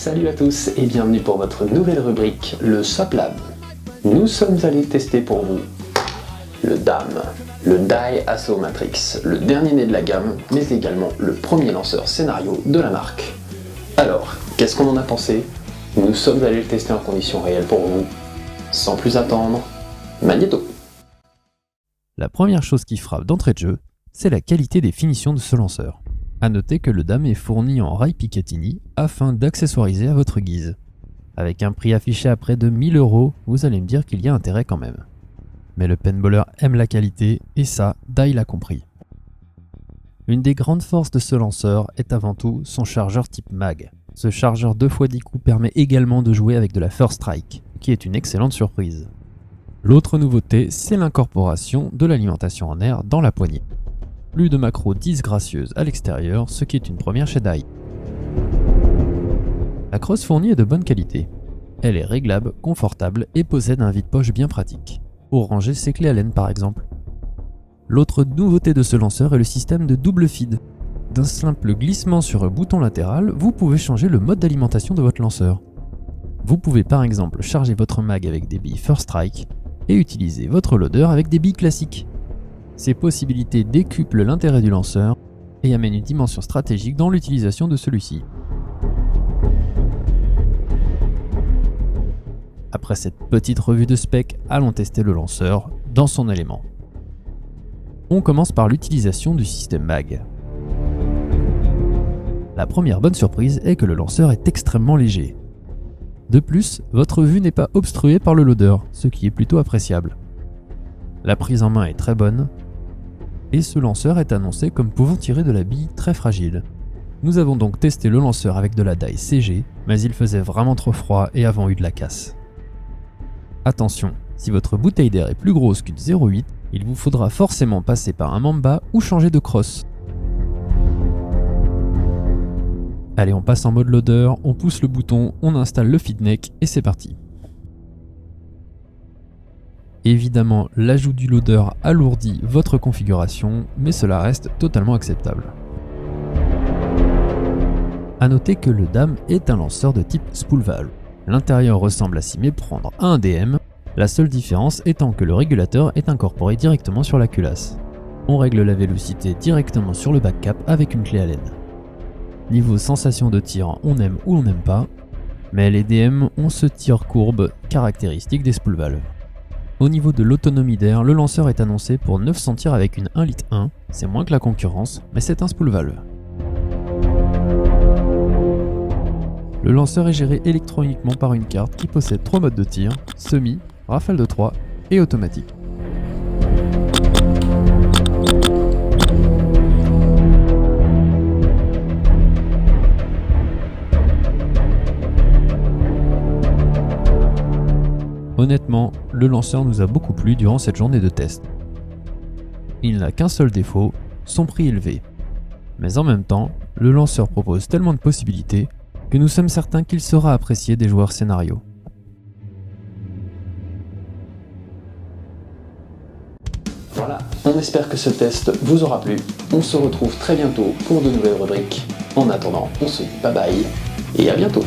Salut à tous et bienvenue pour votre nouvelle rubrique, le SOPLAB. Nous sommes allés tester pour vous le DAM, le Die Assault Matrix, le dernier né de la gamme, mais également le premier lanceur scénario de la marque. Alors, qu'est-ce qu'on en a pensé? Nous sommes allés le tester en conditions réelles pour vous. Sans plus attendre, magnéto! La première chose qui frappe d'entrée de jeu, c'est la qualité des finitions de ce lanceur. A noter que le DAM est fourni en rail Picatinny afin d'accessoiriser à votre guise. Avec un prix affiché à près de 1000 €, vous allez me dire qu'il y a intérêt quand même. Mais le paintballer aime la qualité et ça, Die l'a compris. Une des grandes forces de ce lanceur est avant tout son chargeur type mag. Ce chargeur 2x10 coups permet également de jouer avec de la First Strike, qui est une excellente surprise. L'autre nouveauté, c'est l'incorporation de l'alimentation en air dans la poignée. Plus de macros disgracieuses à l'extérieur, ce qui est une première chez Die. La crosse fournie est de bonne qualité. Elle est réglable, confortable et possède un vide-poche bien pratique, pour ranger ses clés Allen par exemple. L'autre nouveauté de ce lanceur est le système de double feed. D'un simple glissement sur un bouton latéral, vous pouvez changer le mode d'alimentation de votre lanceur. Vous pouvez par exemple charger votre mag avec des billes First Strike et utiliser votre loader avec des billes classiques. Ces possibilités décuplent l'intérêt du lanceur et amènent une dimension stratégique dans l'utilisation de celui-ci. Après cette petite revue de spec, allons tester le lanceur dans son élément. On commence par l'utilisation du système mag. La première bonne surprise est que le lanceur est extrêmement léger. De plus, votre vue n'est pas obstruée par le loader, ce qui est plutôt appréciable. La prise en main est très bonne, et ce lanceur est annoncé comme pouvant tirer de la bille très fragile. Nous avons donc testé le lanceur avec de la die CG, mais il faisait vraiment trop froid et avons eu de la casse. Attention, si votre bouteille d'air est plus grosse qu'une 0,8, il vous faudra forcément passer par un mamba ou changer de crosse. Allez, on passe en mode loader, on pousse le bouton, on installe le feed neck et c'est parti. Évidemment, l'ajout du loader alourdit votre configuration, mais cela reste totalement acceptable. A noter que le DAM est un lanceur de type spool valve. L'intérieur ressemble à s'y méprendre à un DM, la seule différence étant que le régulateur est incorporé directement sur la culasse. On règle la vélocité directement sur le back cap avec une clé Allen. Niveau sensation de tir, on aime ou on n'aime pas, mais les DM ont ce tir courbe caractéristique des spool valves. Au niveau de l'autonomie d'air, le lanceur est annoncé pour 900 tirs avec une 1,1 litre, c'est moins que la concurrence, mais c'est un spool valve. Le lanceur est géré électroniquement par une carte qui possède 3 modes de tir, semi, rafale de 3 et automatique. Honnêtement, le lanceur nous a beaucoup plu durant cette journée de test. Il n'a qu'un seul défaut, son prix élevé. Mais en même temps, le lanceur propose tellement de possibilités que nous sommes certains qu'il sera apprécié des joueurs scénario. Voilà, on espère que ce test vous aura plu. On se retrouve très bientôt pour de nouvelles rubriques. En attendant, on se dit bye bye et à bientôt.